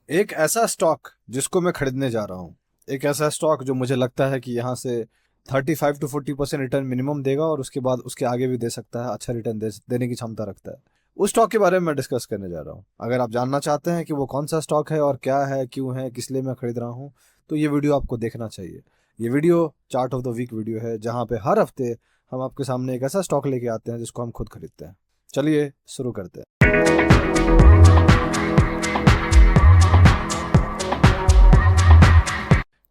एक ऐसा स्टॉक जिसको मैं खरीदने जा रहा हूँ, एक ऐसा स्टॉक जो मुझे लगता है कि यहाँ से 35 to 40% रिटर्न मिनिमम देगा और उसके बाद उसके आगे भी दे सकता है, अच्छा रिटर्न देने की क्षमता रखता है। उस स्टॉक के बारे में मैं डिस्कस करने जा रहा हूँ। अगर आप जानना चाहते हैं कि वो कौन सा स्टॉक है और क्या है, क्यों है, किस लिए मैं खरीद रहा हूँ, तो ये वीडियो आपको देखना चाहिए। ये video chart of the week video है, जहाँ पे हर हफ्ते हम आपके सामने एक ऐसा स्टॉक लेके आते हैं जिसको हम खुद खरीदते हैं। चलिए शुरू करते हैं।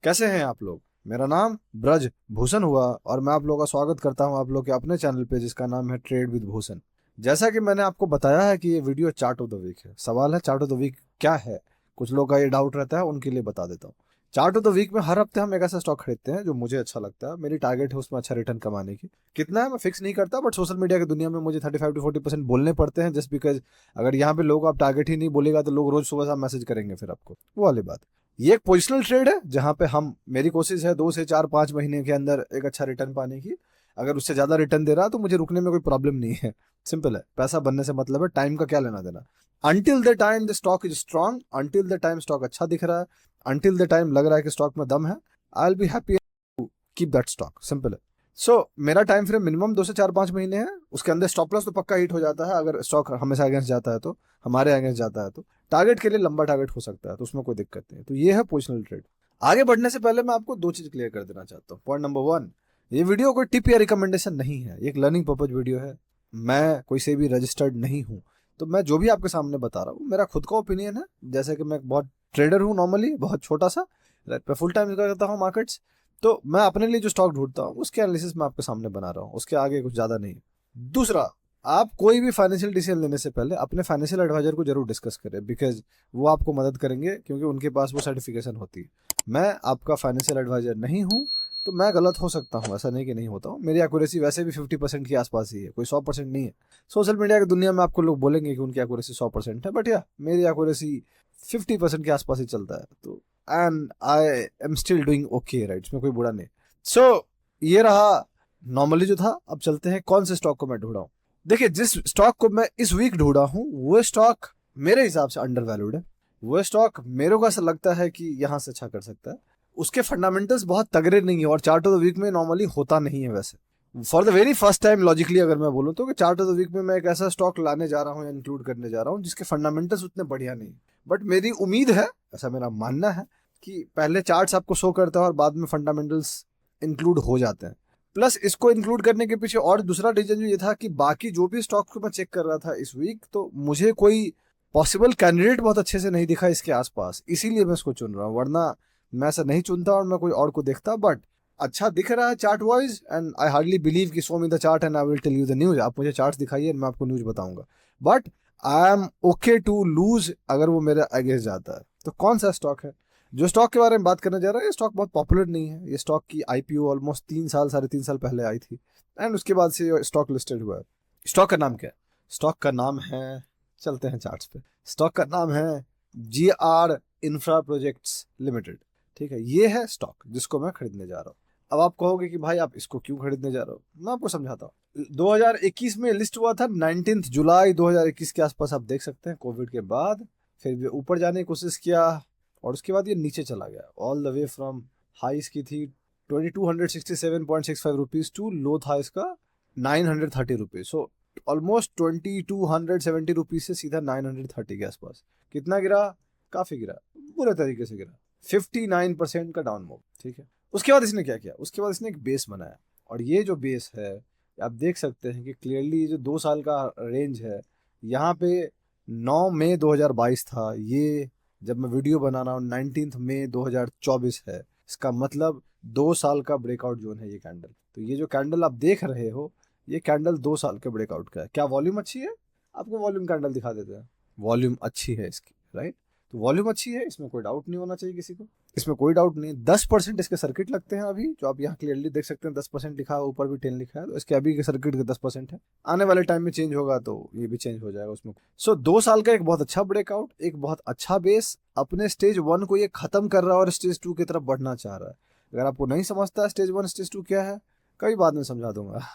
कैसे हैं आप लोग? मेरा नाम ब्रज भूषण हुआ और मैं आप लोगों का स्वागत करता हूं आप लोग के अपने चैनल पे, जिसका नाम है ट्रेड विद भूषण। जैसा कि मैंने आपको बताया है कि ये video chart of the week है। सवाल है चार्ट ऑफ द वीक क्या है? कुछ लोग का ये डाउट रहता है, उनके लिए बता देता हूँ। चार्ट ऑफ द वीक में हर हफ्ते हम एक ऐसा स्टॉक खरीदते हैं जो मुझे अच्छा लगता है। मेरी टारगेट है उसमें अच्छा रिटर्न कमाने की। कितना है मैं फिक्स नहीं करता, बट सोशल मीडिया की दुनिया में मुझे 35 to 40% बोलने पड़ते हैं, जस्ट बिकॉज अगर यहाँ पे लोग आप टारगेट ही नहीं बोलेगा तो लोग रोज सुबह शाम मैसेज करेंगे फिर आपको, वो वाली बात। ये एक पोजिशनल ट्रेड है जहां पे हम मेरी कोशिश है 2 से 4 5 महीने के अंदर एक अच्छा रिटर्न पाने की। अगर उससे ज्यादा रिटर्न दे रहा तो मुझे रुकने में कोई प्रॉब्लम नहीं है। सिंपल है, पैसा बनने से मतलब है, टाइम का क्या लेना देना। Until the time the stock is strong, until the time stock अच्छा दिख रहा है, अनटिल द टाइम लग रहा है कि स्टॉक में दम है, I will be happy to keep that stock. Simple है। मेरा टाइम फ्रेम मिनिमम 2 से 4 5 महीने है। उसके अंदर स्टॉप लॉस तो पक्का हिट हो जाता है अगर स्टॉक हमेशा अगेंस्ट जाता है, तो हमारे अगेंस्ट जाता है तो टारगेट के लिए लंबा टारगेट हो सकता है, तो उसमें कोई दिक्कत नहीं है। तो ये है पोजिशनल ट्रेड। आगे बढ़ने से पहले मैं आपको दो चीज क्लियर कर देना चाहता हूँ। पॉइंट नंबर वन, ये वीडियो कोई टिप या रिकमेंडेशन नहीं है, ये एक लर्निंग पर्पज वीडियो है। मैं कोई से भी रजिस्टर्ड नहीं हूँ, तो मैं जो भी आपके सामने बता रहा हूँ मेरा खुद का ओपिनियन है। जैसे कि मैं एक बहुत ट्रेडर हूँ, नॉर्मली बहुत छोटा सा, मैं फुल टाइम करता हूँ मार्केट्स। तो मैं अपने लिए जो स्टॉक ढूंढता हूँ उसके एनालिसिस मैं आपके सामने बना रहा हूँ, उसके आगे कुछ ज्यादा नहीं। दूसरा, आप कोई भी फाइनेंशियल डिसीजन लेने से पहले अपने फाइनेंशियल एडवाइजर को जरूर डिस्कस करें, बिकॉज वो आपको मदद करेंगे, क्योंकि उनके पास वो सर्टिफिकेशन होती है। मैं आपका फाइनेंशियल एडवाइजर नहीं हूँ, तो मैं गलत हो सकता हूँ, ऐसा नहीं कि नहीं होता हूँ। मेरी एक्यूरेसी वैसे भी 50% के आसपास ही है, कोई 100% नहीं है। सोशल मीडिया की दुनिया में आपको लोग बोलेंगे कि उनकी एक्यूरेसी 100% है, बट या मेरी एक्यूरेसी 50% के आसपास ही चलता है। तो and I am still doing okay, right, इसमें कोई बुरा नहीं। ये रहा नॉर्मली जो था। अब चलते हैं कौन से स्टॉक को मैं ढूंढा हूँ। देखिए, जिस स्टॉक को मैं इस वीक ढूंढा हूँ वो स्टॉक मेरे हिसाब से अंडर वैल्यूड है। वो स्टॉक मेरे को ऐसा लगता है कि यहाँ से अच्छा कर सकता है। उसके फंडामेंटल्स बहुत तगड़े नहीं है और चार्ट ऑफ द वीक में नॉर्मली होता नहीं है वैसे। For the very first time logically अगर मैं बोलूँ तो कि चार्ट ऑफ द वीक में मैं एक ऐसा स्टॉक लाने जा रहा हूँ या इंक्लूड करने जा रहा हूँ जिसके फंडामेंटल्स उतने बढ़िया नहीं। बट मेरी उम्मीद है, ऐसा मेरा मानना है, कि पहले चार्ट्स आपको शो करता है और बाद में फंडामेंटल्स इंक्लूड हो जाते हैं। प्लस इसको इंक्लूड करने के पीछे और दूसरा रीजन जो ये था कि बाकी जो भी स्टॉक को मैं चेक कर रहा था इस वीक, तो मुझे कोई पॉसिबल कैंडिडेट बहुत अच्छे से नहीं दिखा इसके आसपास, इसीलिए मैं इसको चुन रहा हूँ। वरना मैं ऐसा नहीं चुनता और मैं कोई और को देखता। बट अच्छा दिख रहा है chart wise, and I hardly believe कि show me the chart and I will tell you the news. आप मुझे चार्ट दिखाइए, मैं आपको न्यूज बताऊंगा। But I am okay to lose अगर वो मेरे अगेंस्ट जाता है। तो कौन सा स्टॉक है? जो स्टॉक के बारे में बात करने जा रहा है, ये स्टॉक बहुत पॉपुलर नहीं है। ये स्टॉक की आईपीओ ऑलमोस्ट 3 साल 3.5 साल पहले आई थी, एंड उसके बाद से ये स्टॉक लिस्टेड हुआ है। स्टॉक का नाम क्या है? स्टॉक का नाम है, चलते हैं चार्ट्स पे। स्टॉक का नाम है GR इंफ्रा प्रोजेक्ट्स लिमिटेड। ठीक है, ये है स्टॉक जिसको मैं खरीदने जा रहा हूँ। अब आप कहोगे कि भाई आप इसको क्यों खरीदने जा रहे हो, मैं आपको समझाता हूँ। 2021 में लिस्ट हुआ था, 19 जुलाई 2021 के आसपास, आप देख सकते हैं, कोविड के बाद। फिर भी ऊपर जाने की कोशिश किया और उसके बाद ये नीचे चला गया ऑल द वे फ्रॉम। हाइस की थी 2267.65 रुपीज टू लो था इसका 930 रुपीज। सो ऑलमोस्ट 2270 रुपीज से सीधा 930 के आसपास। कितना गिरा? काफी गिरा, बुरे तरीके से गिरा। 59% का डाउन मूव। ठीक है, उसके बाद इसने क्या किया? उसके बाद इसने एक बेस बनाया, और ये जो बेस है आप देख सकते हैं कि क्लियरली जो 2 साल का रेंज है, यहाँ पे 9 मई 2022 था ये जब मैं वीडियो बना रहा हूँ, 19 मई 2024 है। इसका मतलब 2 साल का ब्रेकआउट जोन है ये कैंडल। तो ये जो कैंडल आप देख रहे हो, ये कैंडल 2 साल के ब्रेकआउट का है। क्या वॉल्यूम अच्छी है? आपको वॉल्यूम कैंडल दिखा देते हैं। वॉल्यूम अच्छी है इसकी, राइट? तो वॉल्यूम अच्छी है, इसमें कोई डाउट नहीं होना चाहिए किसी को, इसमें कोई डाउट नहीं। 10% इसके सर्किट लगते हैं अभी, जो आप यहाँ क्लियरली देख सकते हैं। 10% लिखा है, ऊपर भी 10 लिखा है, तो इसके अभी के सर्किट के 10% है। आने वाले टाइम में चेंज होगा तो ये भी चेंज हो जाएगा उसमें। 2 साल का एक बहुत अच्छा ब्रेकआउट, एक बहुत अच्छा बेस, अपने स्टेज 1 को ये खत्म कर रहा है और स्टेज 2 की तरफ बढ़ना चाह रहा है। अगर आपको नहीं समझता स्टेज 1 स्टेज 2 क्या है, कई बाद में समझा दूंगा।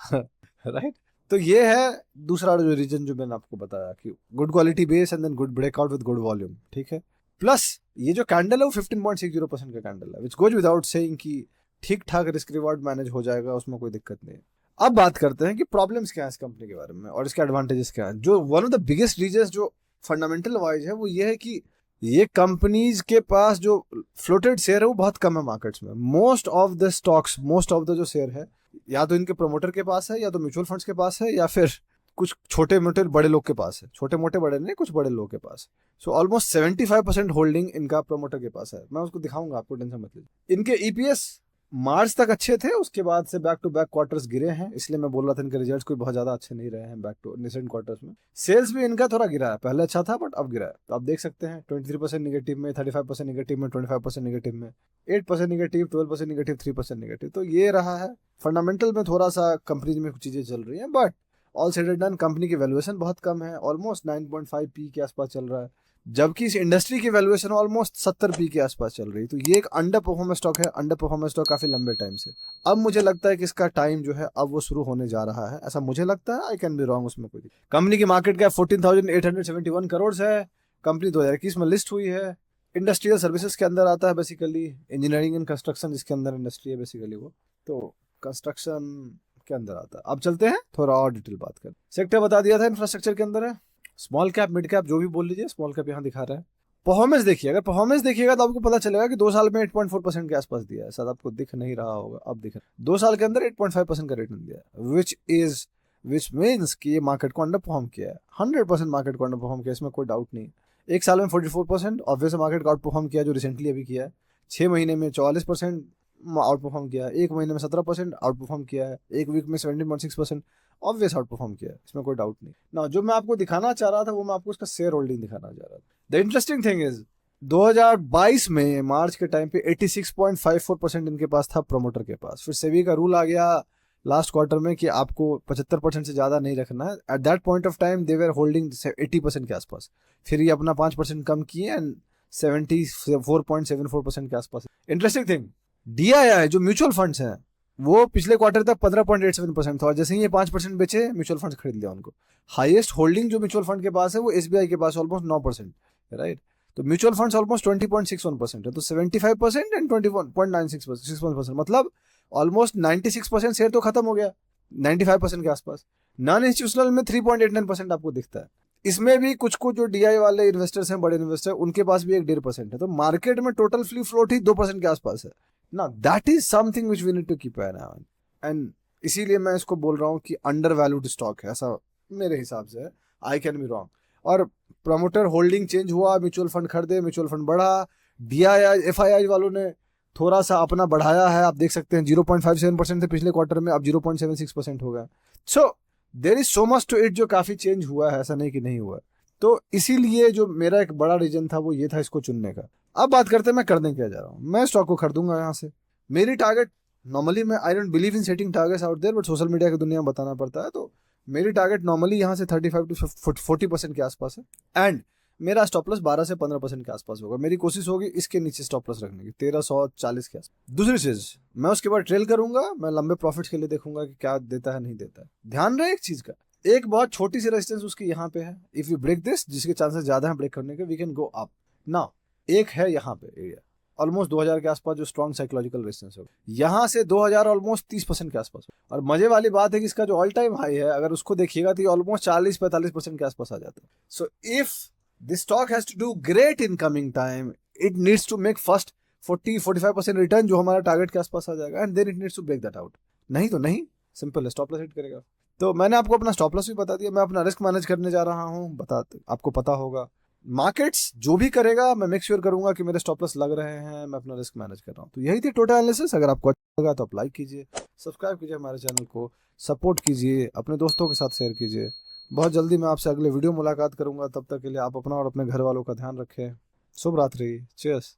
राइट? तो ये है दूसरा जो रीजन जो मैंने आपको बताया, कि good quality base and then good breakout with good volume. ठीक है, प्लस ये जो कैंडल है वो 15.60% का कैंडल है, विच गोज विदाउट सेइंग कि ठीक ठाक रिस्क रिवॉर्ड मैनेज हो जाएगा, उसमें कोई दिक्कत नहीं है। अब बात करते हैं कि प्रॉब्लम्स क्या है इस कंपनी के बारे में और इसके एडवांटेजेस क्या है। जो one of the biggest reasons जो फंडामेंटल वाइज है वो ये है कि ये कंपनीज के पास जो फ्लोटेड शेयर है वो बहुत कम है मार्केट्स में। Most of the stocks, most of the जो शेयर है या तो इनके प्रमोटर के पास है, या तो म्यूचुअल फंड्स के पास है, या फिर कुछ छोटे मोटे बड़े लोग के पास है। छोटे मोटे बड़े नहीं, कुछ बड़े लोग के पास। सो ऑलमोस्ट 75% होल्डिंग इनका प्रमोटर के पास है। मैं उसको दिखाऊंगा, आपको टेंशन मत लीजिए। इनके ईपीएस मार्च तक अच्छे थे, उसके बाद से बैक टू बैक क्वार्टर्स गिरे हैं, इसलिए मैं बोल रहा था इनके रिजल्ट्स कोई बहुत ज्यादा अच्छे नहीं रहे हैं बैक टू रिसेंट क्वार्टर्स में। सेल्स भी इनका थोड़ा गिरा है, पहले अच्छा था बट अब गिरा है। तो आप देख सकते हैं 23% निगेटिव में, 35% निगेटिव में, 25% निगेटिव में, 8% निगेटिव, 12% निगेटिव, 3% निगेटिव। तो ये रहा है फंडामेंटल में थोड़ा सा कंपनी में कुछ चीजें चल रही हैं, but all said and done company की वैल्यूएशन बहुत कम है, ऑलमोस्ट 9.5 पी के आसपास चल रहा है, जबकि इस इंडस्ट्री की वैल्यूएशन ऑलमोस्ट 70 पी के आसपास चल रही है। तो ये एक अंडर परफॉर्मेंस स्टॉक है, अंडर परफॉर्मेंस स्टॉक काफी लंबे टाइम से। अब मुझे लगता है कि इसका टाइम जो है अब वो शुरू होने जा रहा है, ऐसा मुझे लगता है। आई कैन बी रॉन्ग, उसमें कोई। कंपनी की मार्केट कैप 14,871 करोड़ है। कंपनी 2021 में लिस्ट हुई है। इंडस्ट्रियल सर्विसेज के अंदर आता है बेसिकली, इंजीनियरिंग एंड कंस्ट्रक्शन जिसके अंदर इंडस्ट्री है बेसिकली वो, तो कंस्ट्रक्शन के अंदर आता है। अब चलते हैं थोड़ा और डिटेल बात कर। सेक्टर बता दिया था, इंफ्रास्ट्रक्चर के अंदर है। स्मॉल कैप, मिड कैप जो भी बोल लीजिए, स्मॉल कैप यहाँ दिखा रहा है। परफॉर्मेंस देखिए, अगर परफॉर्मेंस देखिएगा तो आपको पता चलेगा कि 2 साल में 8.4% के आसपास दिया है। शायद आपको दिख नहीं रहा होगा, अब दिख रहा है। 2 साल के अंदर 8.5% का रिटर्न दिया है, विच मीन्स कि ये मार्केट को अंडर परफॉर्म किया है। 100% मार्केट को अंडर परफॉर्म किया, इसमें कोई डाउट नहीं। 1 साल में 44% ऑब्वियस मार्केट को आउट परफॉर्म किया, जो रिसेंटली अभी किया है। 6 महीने में 44% आउट परफॉर्म किया है, 1 महीने में 17% आउट परफॉर्म किया है, 1 वीक में 17.6% ऑब्वियस आउट परफॉर्म किया है, इसमें कोई डाउट नहीं ना। जो मैं आपको दिखाना चाह रहा था वो मैं आपको उसका शेयर होल्डिंग दिखाना चाह रहा था। द इंटरेस्टिंग थिंग इज 2022 में मार्च के टाइम पे 86.54% इनके पास था प्रमोटर के पास। फिर सेबी का रूल आ गया लास्ट क्वार्टर में कि आपको 75% से ज्यादा नहीं रखना है। At that point of time they were holding 80% के आसपास। फिर ये अपना 5% कम किए एंड 74.74% के आसपास। इंटरेस्टिंग थिंग, डीआईआई जो म्यूचुअल फंड्स हैं वो पिछले क्वार्टर तक 15.87% था, और जैसे ही ये 5% बेचे म्यूचुअल फंड खरीद लिया उनको। हाईएस्ट होल्डिंग जो म्यूचुअल फंड के पास है वो एसबीआई के पास ऑलमोस्ट 9%, राइट। तो म्यूचुअल फंड्स ऑलमोस्ट 20.61% है, तो 75% एंड 21.96%, मतलब ऑलमोस्ट 96% शेयर तो खत्म हो गया 95% के आसपास। नॉन इंस्टीट्यूशनल में 3.89% आपको दिखता है। इसमें भी कुछ कुछ जो डीआई वाले इन्वेस्टर्स हैं, बड़े इन्वेस्टर, उनके पास भी 1.5% है। तो मार्केट में टोटल फ्री फ्लोट ही 2% के आसपास है ना। That is something which we need to keep an eye on, and इसीलिए मैं इसको बोल रहा हूँ कि अंडर वैल्यूड स्टॉक है, ऐसा मेरे हिसाब से है। I can be wrong. और प्रमोटर होल्डिंग चेंज हुआ, म्यूचुअल फंड खरीदे, म्यूचुअल फंड बढ़ा। डीआईआई एफआईआई वालों ने थोड़ा सा अपना बढ़ाया है, आप देख सकते हैं 0.57% थे पिछले क्वार्टर में, अब 0.76% हो गया। So there is so much to it, जो काफी चेंज हुआ है, ऐसा नहीं कि नहीं हुआ। तो इसीलिए जो मेरा एक बड़ा रीजन था वो ये था इसको चुनने का। अब बात करते हैं मैं करने क्या जा रहा हूँ। मैं स्टॉक को खरीदूंगा यहाँ से। मेरी टारगेट नॉर्मली, मैं I don't believe in setting targets out there, but social media की दुनिया में बताना पड़ता है। तो मेरी टारगेट नॉर्मली यहाँ से 35 टू 40% के आसपास है, एंड मेरा स्टॉप लॉस 12 से 15% के आसपास होगा। मेरी कोशिश होगी इसके नीचे स्टॉप लॉस रखने की, 1340 के आसपास। दूसरी चीज, मैं उसके बाद ट्रेल करूंगा, मैं लंबे प्रॉफिट्स के लिए देखूंगा कि क्या देता है नहीं देता है। ध्यान रहे एक चीज का, एक बहुत छोटी सी रेजिस्टेंस उसकी यहाँ पे है। इफ यू ब्रेक दिस, जिसके चांसेस ज्यादा है ब्रेक करने के, we can go up. Now एक है यहाँ पे एरिया ऑलमोस्ट 2000 के आसपास, जो स्ट्रॉन्ग साइकोलॉजिकल रेजिस्टेंस होगा। यहाँ से 2000 ऑलमोस्ट 30% के आसपास। और मजे वाली बात है कि इसका जो ऑल टाइम हाई है, अगर उसको देखिएगा तो ऑलमोस्ट 40-45% के आसपास आ जाता है। So if this stock has to do great in coming time, it needs to make first 40-45% return, जो हमारा टारगेट के आसपास आ जाएगा, and then it needs to break that out. नहीं तो नहीं, सिंपल है, स्टॉप लॉस हिट करेगा। तो मैंने आपको अपना स्टॉप लॉस भी बता दिया, मैं अपना रिस्क मैनेज करने जा रहा हूँ, आपको पता होगा। मार्केट्स जो भी करेगा मैं मेक श्योर करूंगा कि मेरे स्टॉप लॉस लग रहे हैं, मैं अपना रिस्क मैनेज कर रहा हूँ। तो यही थी टोटल एनालिसिस। अगर आपको अच्छा लगा तो आप लाइक कीजिए, सब्सक्राइब कीजिए हमारे चैनल को, सपोर्ट कीजिए, अपने दोस्तों के साथ शेयर कीजिए। बहुत जल्दी मैं आपसे अगले वीडियो मुलाकात करूंगा, तब तक के लिए आप अपना और अपने घर वालों का ध्यान रखें। शुभ रात्रि, चीयर्स।